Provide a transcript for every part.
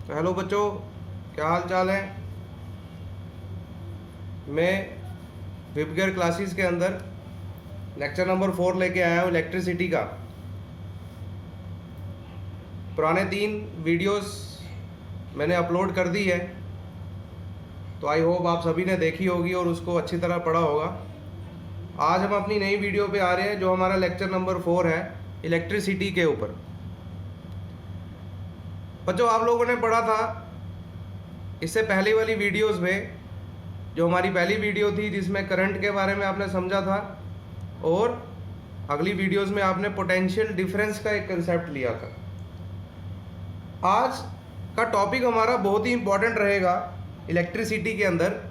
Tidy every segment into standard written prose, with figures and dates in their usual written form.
तो हेलो बच्चों, क्या हाल चाल है। मैं विबगर क्लासेस के अंदर लेक्चर नंबर 4 लेके आया हूँ इलेक्ट्रिसिटी का। पुराने 3 वीडियोस मैंने अपलोड कर दी है, तो आई होप आप सभी ने देखी होगी और उसको अच्छी तरह पढ़ा होगा। आज हम अपनी नई वीडियो पे आ रहे हैं, जो हमारा लेक्चर नंबर 4 है इलेक्ट्रिसिटी के ऊपर। बच्चों, आप लोगों ने पढ़ा था इससे पहले वाली वीडियोस में, जो हमारी पहली वीडियो थी जिसमें करंट के बारे में आपने समझा था, और अगली वीडियोस में आपने पोटेंशियल डिफरेंस का एक कंसेप्ट लिया था। आज का टॉपिक हमारा बहुत ही इंपॉर्टेंट रहेगा इलेक्ट्रिसिटी के अंदर,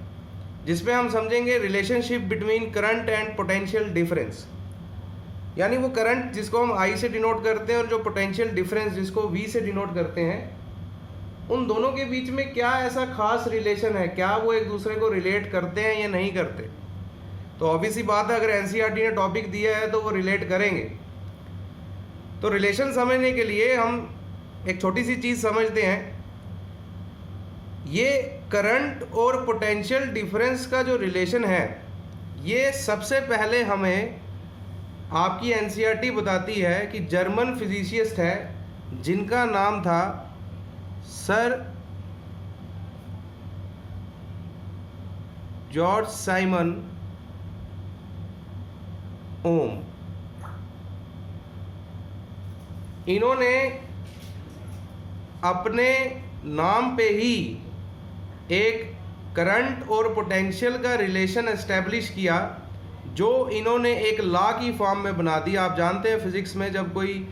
जिसमें हम समझेंगे relationship between current and potential difference. यानी वो करंट जिसको हम आई से डिनोट करते हैं और जो पोटेंशियल डिफरेंस जिसको वी से डिनोट करते हैं, उन दोनों के बीच में क्या ऐसा खास रिलेशन है, क्या वो एक दूसरे को रिलेट करते हैं या नहीं करते। तो ऑब्वियस सी बात है, अगर एनसीईआरटी ने टॉपिक दिया है तो वो रिलेट करेंगे। तो रिलेशन समझने के लिए हम एक छोटी सी चीज़ समझते हैं। ये करंट और पोटेंशियल डिफरेंस का जो रिलेशन है, ये सबसे पहले हमें आपकी एनसीईआरटी बताती है कि जर्मन फिजिसिस्ट है जिनका नाम था सर जॉर्ज साइमन ओम। इन्होंने अपने नाम पे ही एक करंट और पोटेंशियल का रिलेशन एस्टेब्लिश किया, जो इन्होंने एक लॉ की फॉर्म में बना दिया। आप जानते हैं फिज़िक्स में जब कोई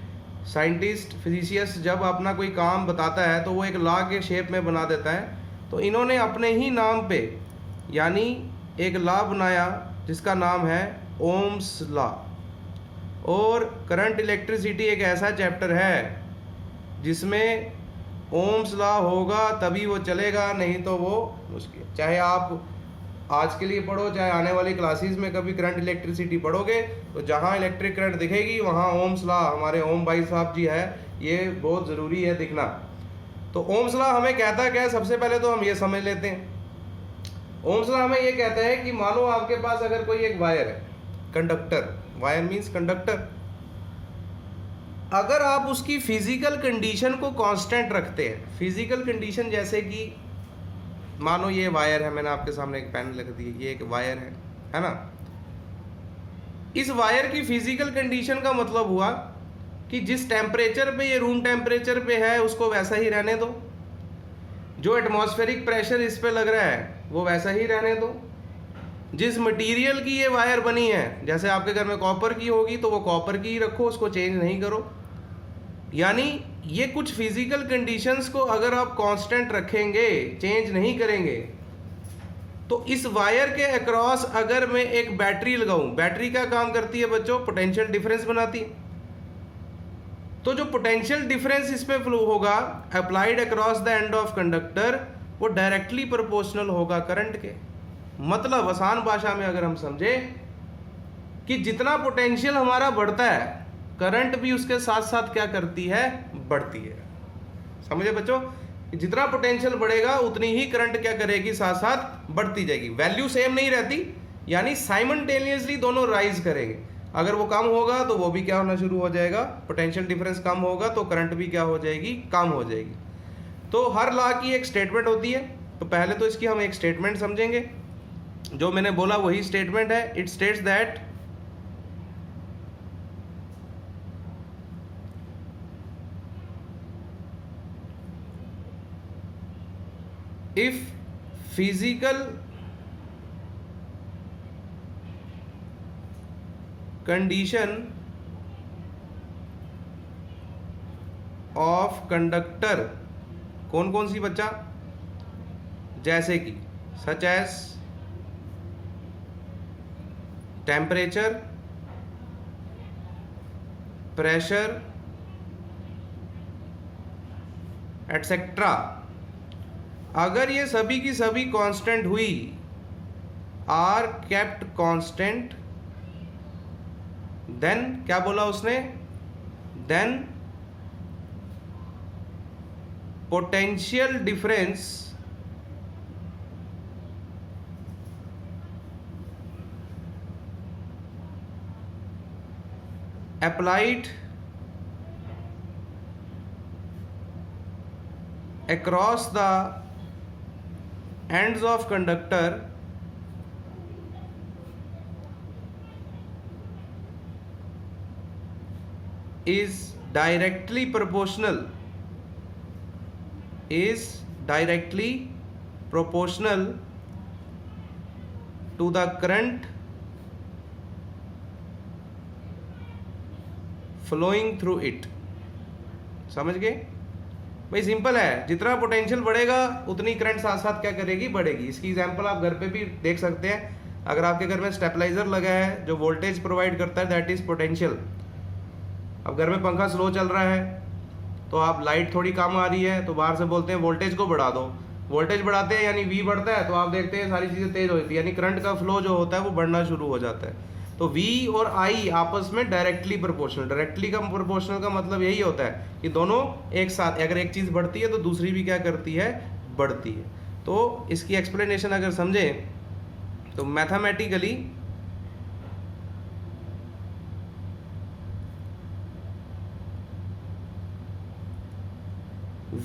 साइंटिस्ट फिजिसिस्ट जब अपना कोई काम बताता है तो वो एक लॉ के शेप में बना देता है। तो इन्होंने अपने ही नाम पे यानी एक लॉ बनाया जिसका नाम है ओम्स लॉ। और करंट इलेक्ट्रिसिटी एक ऐसा चैप्टर है जिसमें ओम्स लॉ होगा तभी वो चलेगा, नहीं तो वो मुश्किल। चाहे आप आज के लिए पढ़ो, चाहे आने वाली क्लासेस में कभी करंट इलेक्ट्रिसिटी पढ़ोगे, तो जहाँ इलेक्ट्रिक करंट दिखेगी वहाँ ओम्स लॉ हमारे ओम भाई साहब जी है, ये बहुत ज़रूरी है दिखना। तो ओम्स लॉ हमें कहता क्या है, सबसे पहले तो हम ये समझ लेते हैं। ओम्स लॉ हमें ये कहता है कि मानो आपके पास अगर कोई एक वायर है, कंडक्टर, वायर मीन्स कंडक्टर, अगर आप उसकी फिजिकल कंडीशन को कांस्टेंट रखते हैं, फिजिकल कंडीशन जैसे कि मानो ये वायर है, मैंने आपके सामने एक पेन लिख दी, ये एक वायर है ना। इस वायर की फिजिकल कंडीशन का मतलब हुआ कि जिस टेम्परेचर पे ये रूम टेम्परेचर पे है उसको वैसा ही रहने दो, जो एटमॉस्फेरिक प्रेशर इस पे लग रहा है वो वैसा ही रहने दो, जिस मटेरियल की ये वायर बनी है, जैसे आपके घर में कॉपर की होगी तो वो कॉपर की ही रखो, उसको चेंज नहीं करो। यानी ये कुछ फिजिकल कंडीशंस को अगर आप कांस्टेंट रखेंगे, चेंज नहीं करेंगे, तो इस वायर के अक्रॉस अगर मैं एक बैटरी लगाऊं, बैटरी का काम करती है बच्चों, पोटेंशियल डिफरेंस बनाती है। तो जो पोटेंशियल डिफरेंस इसमें फ्लो होगा applied across the end of conductor, वो डायरेक्टली प्रोपोर्शनल होगा करंट के। मतलब आसान भाषा में अगर हम समझे कि जितना पोटेंशियल हमारा बढ़ता है, करंट भी उसके साथ साथ क्या करती है, बढ़ती है। समझे बच्चों, जितना पोटेंशियल बढ़ेगा उतनी ही करंट क्या करेगी, साथ साथ बढ़ती जाएगी। वैल्यू सेम नहीं रहती, यानी साइमल्टेनियसली दोनों राइज करेंगे। अगर वो कम होगा तो वो भी क्या होना शुरू हो जाएगा, पोटेंशियल डिफरेंस कम होगा तो करंट भी क्या हो जाएगी, कम हो जाएगी। तो हर लॉ की एक स्टेटमेंट होती है, तो पहले तो इसकी हम एक स्टेटमेंट समझेंगे। जो मैंने बोला वही स्टेटमेंट है। It states that if physical condition of conductor, कौन कौन सी बच्चा, जैसे कि such as temperature, pressure etcetera, अगर ये सभी की सभी कांस्टेंट हुई, आर केप्ट कांस्टेंट, देन क्या बोला उसने, then potential difference applied across the ends of conductor is directly proportional to the current flowing through it. समझ गए भाई? सिंपल है, जितना पोटेंशियल बढ़ेगा उतनी करंट साथ साथ क्या करेगी, बढ़ेगी। इसकी एग्जांपल आप घर पे भी देख सकते हैं। अगर आपके घर में स्टेबलाइजर लगा है जो वोल्टेज प्रोवाइड करता है, दैट इज पोटेंशियल। अब घर में पंखा स्लो चल रहा है तो आप लाइट थोड़ी कम आ रही है तो बाहर से बोलते हैं वोल्टेज को बढ़ा दो। वोल्टेज बढ़ाते हैं यानी वी बढ़ता है, तो आप देखते हैं सारी चीज़ें तेज होती है, यानी करंट का फ्लो जो होता है वो बढ़ना शुरू हो जाता है। तो V और I आपस में डायरेक्टली प्रोपोर्शनल। डायरेक्टली का प्रोपोर्शनल का मतलब यही होता है कि दोनों एक साथ, अगर एक चीज़ बढ़ती है तो दूसरी भी क्या करती है, बढ़ती है। तो इसकी एक्सप्लेनेशन अगर समझें तो mathematically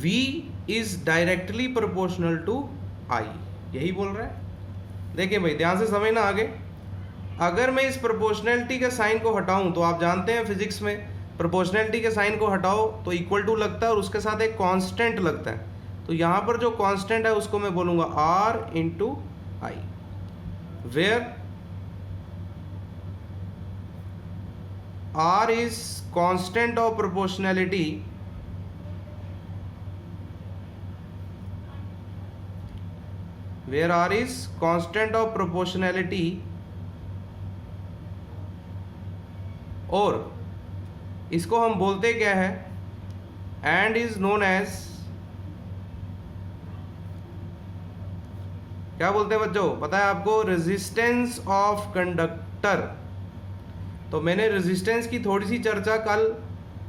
V is directly proportional to I, यही बोल रहा है। देखिए भाई ध्यान से समझना आगे। अगर मैं इस प्रोपोर्शनैलिटी के साइन को हटाऊं तो आप जानते हैं फिजिक्स में प्रोपोर्शनैलिटी के साइन को हटाओ तो इक्वल टू लगता है और उसके साथ एक कांस्टेंट लगता है। तो यहाँ पर जो कांस्टेंट है उसको मैं बोलूँगा R into I, where R is constant of proportionality और इसको हम बोलते क्या है, एंड इज नोन एज, क्या बोलते हैं बच्चों, पता है आपको, रेजिस्टेंस ऑफ कंडक्टर। तो मैंने रेजिस्टेंस की थोड़ी सी चर्चा कल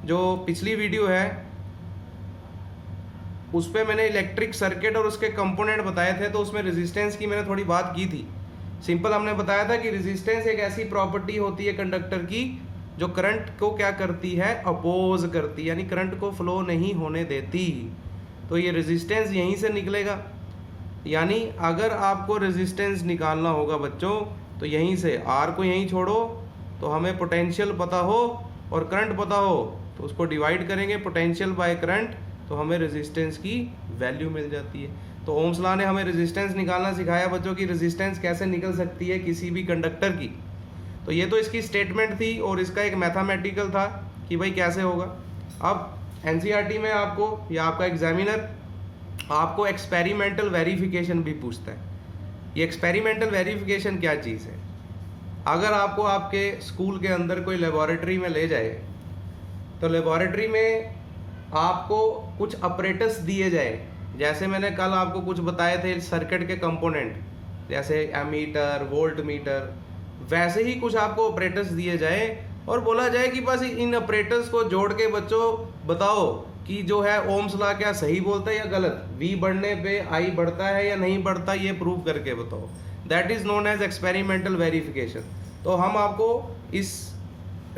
जो पिछली वीडियो है उस पर मैंने इलेक्ट्रिक सर्किट और उसके कंपोनेंट बताए थे, तो उसमें रेजिस्टेंस की मैंने थोड़ी बात की थी। सिंपल हमने बताया था कि रेजिस्टेंस एक ऐसी प्रॉपर्टी होती है कंडक्टर की जो करंट को क्या करती है, अपोज करती है, यानी करंट को फ्लो नहीं होने देती। तो ये रेजिस्टेंस यहीं से निकलेगा, यानी अगर आपको रेजिस्टेंस निकालना होगा बच्चों तो यहीं से R को यहीं छोड़ो, तो हमें पोटेंशियल पता हो और करंट पता हो तो उसको डिवाइड करेंगे पोटेंशियल बाय करंट, तो हमें रेजिस्टेंस की वैल्यू मिल जाती है। तो ओम्स लॉ ने हमें रेजिस्टेंस निकालना सिखाया बच्चों की रेजिस्टेंस कैसे निकल सकती है किसी भी कंडक्टर की। तो ये तो इसकी स्टेटमेंट थी और इसका एक मैथमेटिकल था कि भाई कैसे होगा। अब एनसीईआरटी में आपको या आपका एग्जामिनर आपको एक्सपेरिमेंटल वेरिफिकेशन भी पूछता है। ये एक्सपेरिमेंटल वेरिफिकेशन क्या चीज़ है? अगर आपको आपके स्कूल के अंदर कोई लेबोरेटरी में ले जाए तो लेबोरेटरी में आपको कुछ ऑपरेटर्स दिए जाए, जैसे मैंने कल आपको कुछ बताए थे सर्किट के कंपोनेंट, जैसे एमीटर, वोल्ट मीटर, वैसे ही कुछ आपको ऑपरेटर्स दिए जाए और बोला जाए कि बस इन ऑपरेटर्स को जोड़ के बच्चों बताओ कि जो है ओम्स लॉ क्या सही बोलता है या गलत, V बढ़ने पे I बढ़ता है या नहीं बढ़ता, ये प्रूव करके बताओ। That is known as experimental verification. तो हम आपको इस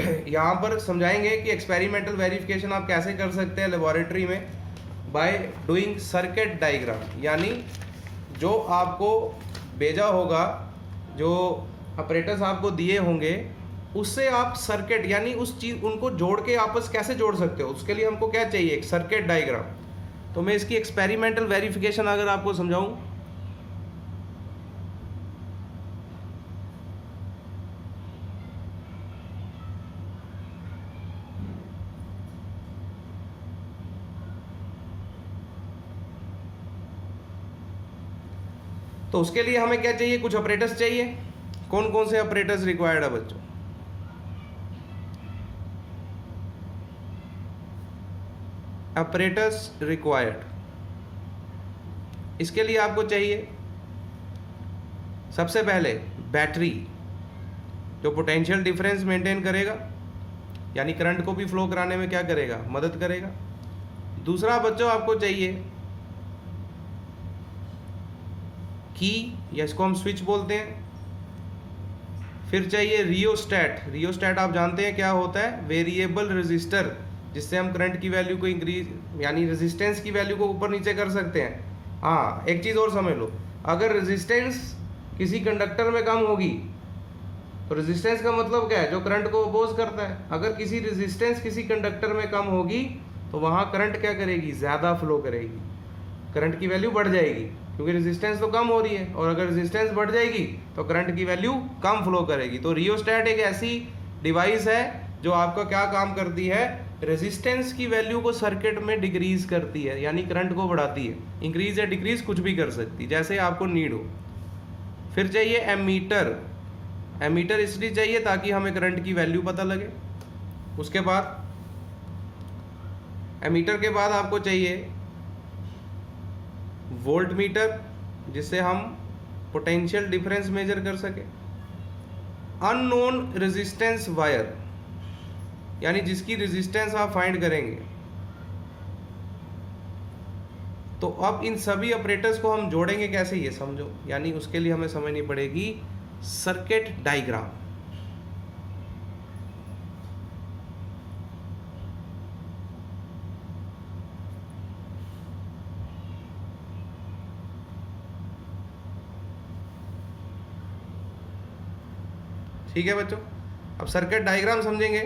यहाँ पर समझाएंगे कि एक्सपेरिमेंटल वेरिफिकेशन आप कैसे कर सकते हैं लेबोरेटरी में, बाय डूइंग सर्किट डायग्राम, यानी जो आपको भेजा होगा, जो ऑपरेटर्स आपको दिए होंगे, उससे आप सर्किट यानी उस चीज़ उनको जोड़ के आपस कैसे जोड़ सकते हो, उसके लिए हमको क्या चाहिए, एक सर्किट डायग्राम। तो मैं इसकी एक्सपेरिमेंटल वेरिफिकेशन अगर आपको समझाऊं, तो उसके लिए हमें क्या चाहिए, कुछ ऑपरेटर्स चाहिए। कौन कौन से ऑपरेटर्स रिक्वायर्ड है बच्चों? ऑपरेटर्स रिक्वायर्ड, इसके लिए आपको चाहिए सबसे पहले बैटरी, जो पोटेंशियल डिफरेंस मेंटेन करेगा, यानी करंट को भी फ्लो कराने में क्या करेगा, मदद करेगा। दूसरा बच्चों आपको चाहिए की, या इसको हम स्विच बोलते हैं। फिर चाहिए रियोस्टैट। रियोस्टैट आप जानते हैं क्या होता है, वेरिएबल रेजिस्टर, जिससे हम करंट की वैल्यू को इंक्रीज यानी रेजिस्टेंस की वैल्यू को ऊपर नीचे कर सकते हैं। हाँ, एक चीज़ और समझ लो, अगर रेजिस्टेंस किसी कंडक्टर में कम होगी तो रेजिस्टेंस का मतलब क्या है, जो करंट को अपोज करता है। अगर किसी रेजिस्टेंस किसी कंडक्टर में कम होगी तो वहाँ करंट क्या करेगी, ज़्यादा फ्लो करेगी, करंट की वैल्यू बढ़ जाएगी, क्योंकि रेजिस्टेंस तो कम हो रही है, और अगर रेजिस्टेंस बढ़ जाएगी तो करंट की वैल्यू कम फ्लो करेगी। तो रियोस्टैट एक ऐसी डिवाइस है जो आपका क्या काम करती है, रेजिस्टेंस की वैल्यू को सर्किट में डिक्रीज करती है, यानी करंट को बढ़ाती है। इंक्रीज या डिक्रीज कुछ भी कर सकती है, जैसे आपको नीड हो। फिर चाहिए एमीटर। एमीटर इसलिए चाहिए ताकि हमें करंट की वैल्यू पता लगे। उसके बाद एमीटर के बाद आपको चाहिए वोल्ट मीटर, जिससे हम पोटेंशियल डिफरेंस मेजर कर सके। अननोन रेजिस्टेंस वायर, यानी जिसकी रेजिस्टेंस आप फाइंड करेंगे। तो अब इन सभी ऑपरेटर्स को हम जोड़ेंगे कैसे, ये समझो। यानी उसके लिए हमें समझनी पड़ेगी सर्किट डायग्राम। ठीक है बच्चों, अब सर्किट डायग्राम समझेंगे।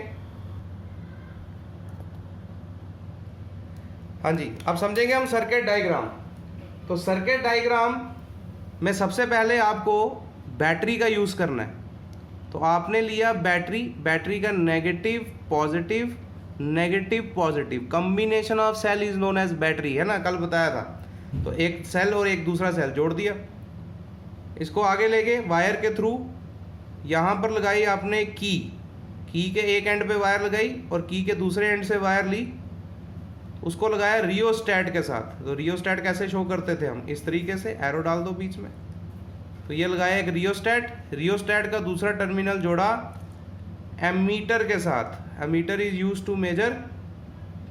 हाँ जी, अब समझेंगे हम सर्किट डायग्राम। तो सर्किट डायग्राम में सबसे पहले आपको बैटरी का यूज़ करना है। तो आपने लिया बैटरी, बैटरी का negative positive, negative positive combination of cell is known as battery, है ना, कल बताया था। तो एक सेल और एक दूसरा सेल जोड़ दिया, इसको आगे लेके वायर के थ्रू यहाँ पर लगाई आपने की के एक एंड पे वायर लगाई और की के दूसरे एंड से वायर ली, उसको लगाया रियोस्टैट के साथ। तो रियोस्टैट कैसे शो करते थे हम, इस तरीके से एरो डाल दो बीच में। तो ये लगाया एक रियोस्टैट, रियोस्टैट का दूसरा टर्मिनल जोड़ा एमीटर के साथ। Ammeter is used to measure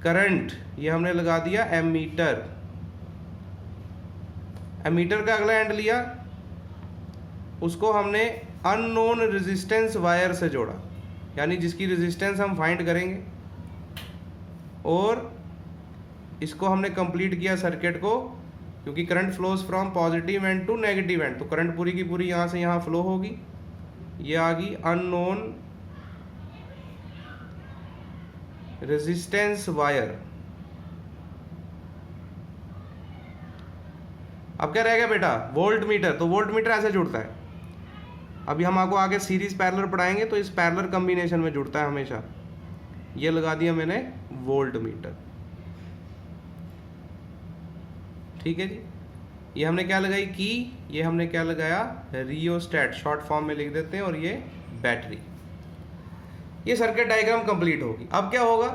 current, ये हमने लगा दिया एमीटर। एमीटर का अगला एंड लिया, उसको हमने अननोन रेजिस्टेंस वायर से जोड़ा, यानी जिसकी रेजिस्टेंस हम फाइंड करेंगे, और इसको हमने कंप्लीट किया सर्किट को, क्योंकि current flows from positive end to negative end. तो करंट पूरी की पूरी यहाँ से यहाँ फ्लो होगी। ये आ गई अननोन रेजिस्टेंस वायर। अब क्या रह गया बेटा, वोल्ट मीटर। तो वोल्ट मीटर ऐसे जुड़ता है, अभी हम आपको आगे सीरीज पैरेलल पढ़ाएंगे तो इस पैरेलल कॉम्बिनेशन में जुड़ता है हमेशा। ये लगा दिया मैंने वोल्ट मीटर। ठीक है जी, ये हमने क्या लगाई की, ये हमने क्या लगाया रियोस्टैट, शॉर्ट फॉर्म में लिख देते हैं, और ये बैटरी। ये सर्किट डायग्राम कंप्लीट होगी। अब क्या होगा,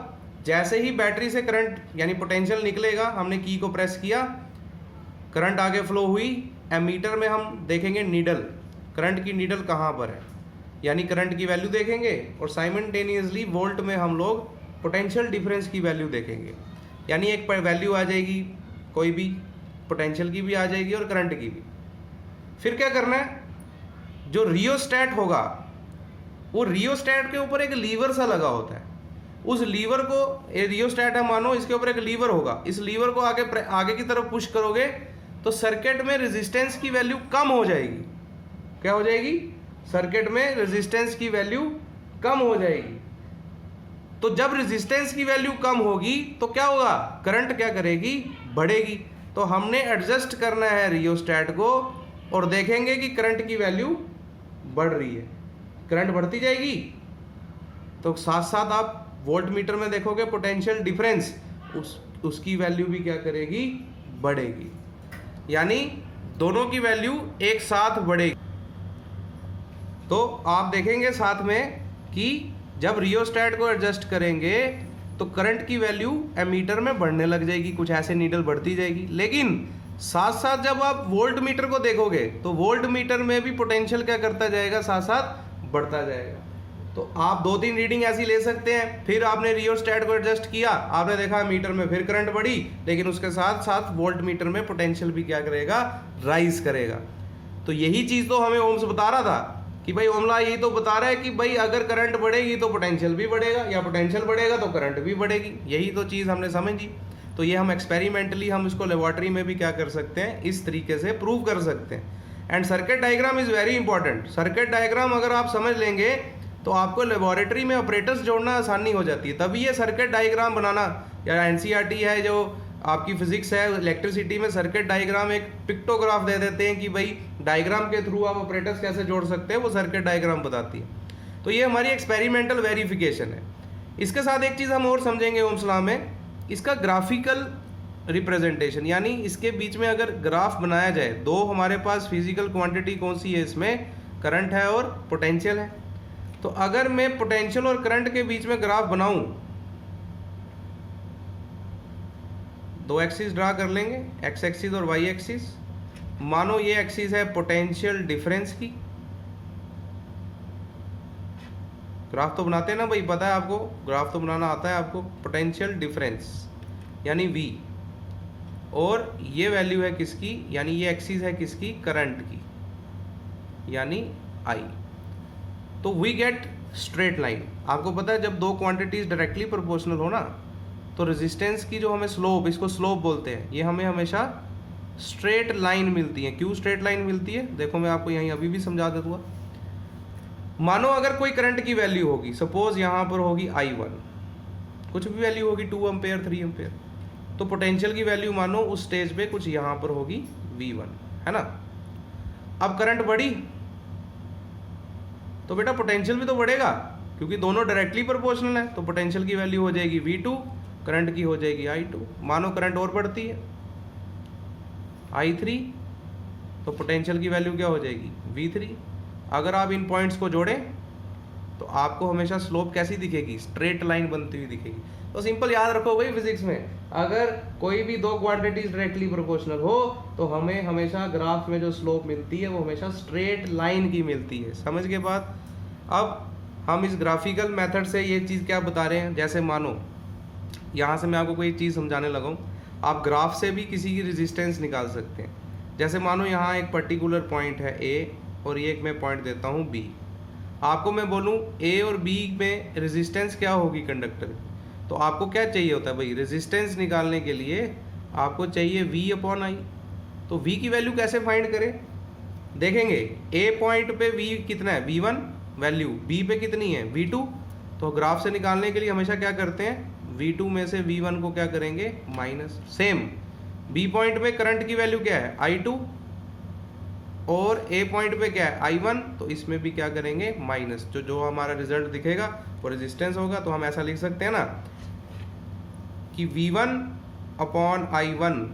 जैसे ही बैटरी से करंट यानी पोटेंशियल निकलेगा, हमने की को प्रेस किया, करंट आगे फ्लो हुई। एमीटर में हम देखेंगे नीडल, करंट की नीडल कहाँ पर है, यानी करंट की वैल्यू देखेंगे, और साइमल्टेनियसली वोल्ट में हम लोग पोटेंशियल डिफरेंस की वैल्यू देखेंगे। यानी एक वैल्यू आ जाएगी कोई भी, पोटेंशियल की भी आ जाएगी और करंट की भी। फिर क्या करना है, जो रियोस्टैट होगा, वो रियोस्टैट के ऊपर एक लीवर सा लगा होता है। उस लीवर को, ये रियोस्टैट है मानो, इसके ऊपर एक लीवर होगा। इस लीवर को आगे की तरफ पुश करोगे तो सर्किट में रेजिस्टेंस की वैल्यू कम हो जाएगी। क्या हो जाएगी, सर्किट में रेजिस्टेंस की वैल्यू कम हो जाएगी। तो जब रेजिस्टेंस की वैल्यू कम होगी तो क्या होगा, करंट क्या करेगी, बढ़ेगी। तो हमने एडजस्ट करना है रियोस्टैट को, और देखेंगे कि करंट की वैल्यू बढ़ रही है, करंट बढ़ती जाएगी। तो साथ साथ आप वोल्ट मीटर में देखोगे पोटेंशियल डिफरेंस, उसकी वैल्यू भी क्या करेगी, बढ़ेगी। यानी दोनों की वैल्यू एक साथ बढ़ेगी। तो आप देखेंगे साथ में कि जब रियोस्टैट को एडजस्ट करेंगे तो करंट की वैल्यू एमीटर में बढ़ने लग जाएगी, कुछ ऐसे नीडल बढ़ती जाएगी। लेकिन साथ साथ जब आप वोल्ट मीटर को देखोगे तो वोल्ट मीटर में भी पोटेंशियल क्या करता जाएगा, साथ साथ बढ़ता जाएगा। तो आप 2-3 रीडिंग ऐसी ले सकते हैं। फिर आपने रियोस्टैट को एडजस्ट किया, आपने देखा मीटर में फिर करंट बढ़ी, लेकिन उसके साथ साथ वोल्ट मीटर में पोटेंशियल भी क्या करेगा, राइज करेगा। तो यही चीज़ तो हमें ओम्स बता रहा था कि भाई ओमला यही तो बता रहा है कि भाई अगर करंट बढ़ेगी तो पोटेंशियल भी बढ़ेगा, या पोटेंशियल बढ़ेगा तो करंट भी बढ़ेगी। यही तो चीज़ हमने समझी। तो ये हम एक्सपेरिमेंटली हम इसको लेबोरेटरी में भी क्या कर सकते हैं, इस तरीके से प्रूव कर सकते हैं। And circuit diagram is very important. Circuit diagram अगर आप समझ लेंगे तो आपको लेबोरेटरी में ऑपरेटर्स जोड़ना आसानी हो जाती है। तभी ये सर्किट डायग्राम बनाना, या एनसीईआरटी है जो आपकी फिजिक्स है, इलेक्ट्रिसिटी में सर्किट डायग्राम एक पिक्टोग्राफ दे देते हैं कि भाई डायग्राम के थ्रू आप ऑपरेटर्स कैसे जोड़ सकते हैं, वो सर्किट डायग्राम बताती है। तो ये हमारी एक्सपेरिमेंटल वेरिफिकेशन है। इसके साथ एक चीज़ हम और समझेंगे ओम्स लॉ में, इसका ग्राफिकल रिप्रेजेंटेशन, यानी इसके बीच में अगर ग्राफ बनाया जाए, दो हमारे पास फिजिकल क्वांटिटी कौन सी है, इसमें करंट है और पोटेंशियल है। तो अगर मैं पोटेंशियल और करंट के बीच में ग्राफ बनाऊं, दो एक्सिस ड्रा कर लेंगे, एक्स एक्सिस और वाई एक्सिस। मानो ये एक्सिस है पोटेंशियल डिफरेंस की, ग्राफ तो बनाते हैं ना भाई, पता है आपको, ग्राफ तो बनाना आता है आपको। पोटेंशियल डिफरेंस यानी V, और ये वैल्यू है किसकी, यानी ये एक्सिस है किसकी, करंट की, यानी I। तो वी गेट स्ट्रेट लाइन। आपको पता है जब दो क्वांटिटीज डायरेक्टली प्रोपोर्शनल हो ना, तो रेजिस्टेंस की जो हमें स्लोप, इसको स्लोप बोलते हैं, ये हमें हमेशा स्ट्रेट लाइन मिलती है। क्यों स्ट्रेट लाइन मिलती है, देखो मैं आपको यहीं अभी भी समझा देता। मानो अगर कोई करंट की वैल्यू होगी, सपोज यहाँ पर होगी I1, कुछ भी वैल्यू होगी 2 एम्पेयर 3 एम्पेयर, तो पोटेंशियल की वैल्यू मानो उस स्टेज पे कुछ यहाँ पर होगी V1, है ना। अब करंट बढ़ी तो बेटा पोटेंशियल भी तो बढ़ेगा, क्योंकि दोनों डायरेक्टली प्रोपोर्शनल है। तो पोटेंशियल की वैल्यू हो जाएगी V2, करंट की हो जाएगी I2। मानो करंट और बढ़ती है I3, तो पोटेंशियल की वैल्यू क्या हो जाएगी, V3। अगर आप इन पॉइंट्स को जोड़ें तो आपको हमेशा स्लोप कैसी दिखेगी, स्ट्रेट लाइन बनती हुई दिखेगी। तो सिंपल याद रखो भाई, फिजिक्स में अगर कोई भी दो क्वांटिटीज डायरेक्टली प्रोपोर्शनल हो तो हमें हमेशा ग्राफ में जो स्लोप मिलती है वो हमेशा स्ट्रेट लाइन की मिलती है। समझ के बाद अब हम इस ग्राफिकल मेथड से ये चीज़ क्या बता रहे हैं, जैसे मानो यहाँ से मैं आपको कोई चीज़ समझाने लगा हूँ, आप ग्राफ से भी किसी की रेजिस्टेंस निकाल सकते हैं। जैसे मानो यहाँ एक पर्टिकुलर पॉइंट है A, और ये एक मैं पॉइंट देता हूँ B। आपको मैं बोलूँ A और B में रेजिस्टेंस क्या होगी कंडक्टर, तो आपको क्या चाहिए होता है भाई, रेजिस्टेंस निकालने के लिए आपको चाहिए V/I। तो V की वैल्यू कैसे फाइंड करें, देखेंगे A पॉइंट पे V कितना है, V1 वैल्यू, B पे कितनी है, V2। तो ग्राफ से निकालने के लिए हमेशा क्या करते हैं, V2 में से V1 को क्या करेंगे, माइनस। सेम B पॉइंट पे करंट की वैल्यू क्या है, I2, और A पॉइंट पे क्या है, I1। तो इसमें भी क्या करेंगे, माइनस। जो हमारा रिजल्ट दिखेगा वो रेजिस्टेंस होगा। तो हम ऐसा लिख सकते हैं ना कि V1/I1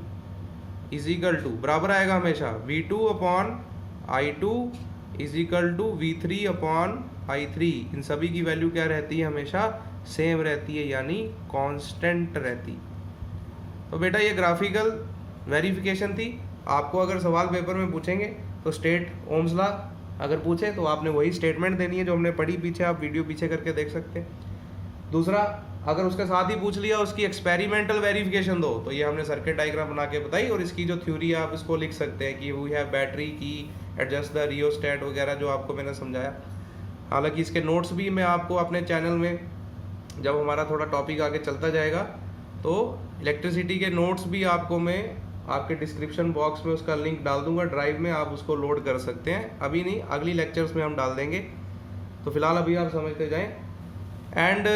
इज इक्वल टू, बराबर आएगा हमेशा V2/I2 is equal to V3/I3। इन सभी की वैल्यू क्या रहती है, हमेशा सेम रहती है, यानी कांस्टेंट रहती। तो बेटा ये ग्राफिकल वेरिफिकेशन थी। आपको अगर सवाल पेपर में पूछेंगे तो स्टेट ओम्स लॉ अगर पूछे तो आपने वही स्टेटमेंट देनी है जो हमने पढ़ी पीछे, आप वीडियो पीछे करके देख सकते हैं। दूसरा, अगर उसके साथ ही पूछ लिया उसकी एक्सपेरिमेंटल वेरिफिकेशन दो, तो ये हमने सर्किट डायग्राम बना के बताई, और इसकी जो थ्योरी है आप इसको लिख सकते हैं कि वी हैव बैटरी की एडजस्ट द रियोस्टैट वगैरह, जो आपको मैंने समझाया। हालांकि इसके नोट्स भी मैं आपको अपने चैनल में, जब हमारा थोड़ा टॉपिक आगे चलता जाएगा, तो इलेक्ट्रिसिटी के नोट्स भी आपको मैं आपके डिस्क्रिप्शन बॉक्स में उसका लिंक डाल दूंगा, ड्राइव में आप उसको लोड कर सकते हैं। अभी नहीं, अगली लेक्चर्स में हम डाल देंगे। तो फिलहाल अभी आप समझते जाएं। एंड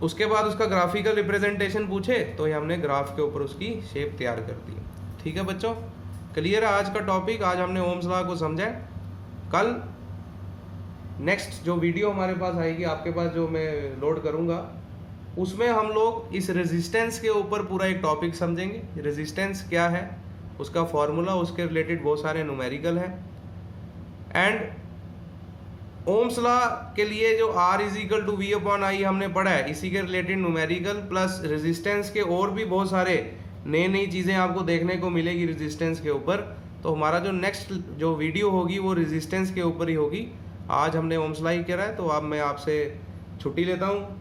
उसके बाद उसका ग्राफिकल रिप्रेजेंटेशन पूछे तो ये हमने ग्राफ के ऊपर उसकी शेप तैयार कर दी। ठीक है बच्चों, क्लियर है आज का टॉपिक। आज हमने ओम्स लॉ को समझा। कल नेक्स्ट जो वीडियो हमारे पास आएगी, आपके पास जो मैं लोड करूँगा, उसमें हम लोग इस रेजिस्टेंस के ऊपर पूरा एक टॉपिक समझेंगे। रेजिस्टेंस क्या है, उसका फॉर्मूला, उसके रिलेटेड बहुत सारे न्यूमेरिकल हैं। एंड ओम्स लॉ के लिए जो R = V/I हमने पढ़ा है, इसी के रिलेटेड न्यूमेरिकल प्लस रेजिस्टेंस के और भी बहुत सारे नई चीज़ें आपको देखने को मिलेगी रेजिस्टेंस के ऊपर। तो हमारा जो नेक्स्ट जो वीडियो होगी वो रेजिस्टेंस के ऊपर ही होगी। आज हमने ओम सिलाई करा है, तो अब मैं आपसे छुट्टी लेता हूँ।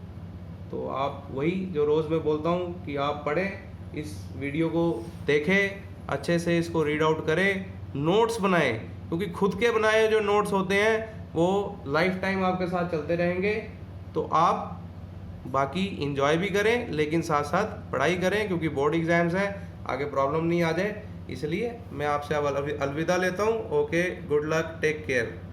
तो आप वही जो रोज़ मैं बोलता हूँ कि आप पढ़ें, इस वीडियो को देखें, अच्छे से इसको रीड आउट करें, नोट्स बनाएं, क्योंकि खुद के बनाए जो नोट्स होते हैं वो लाइफ टाइम आपके साथ चलते रहेंगे। तो आप बाकी इंजॉय भी करें, लेकिन साथ साथ पढ़ाई करें, क्योंकि बोर्ड एग्जाम्स हैं, आगे प्रॉब्लम नहीं आ जाए। इसलिए मैं आपसे अब अलविदा लेता हूँ। Okay, good luck, take care.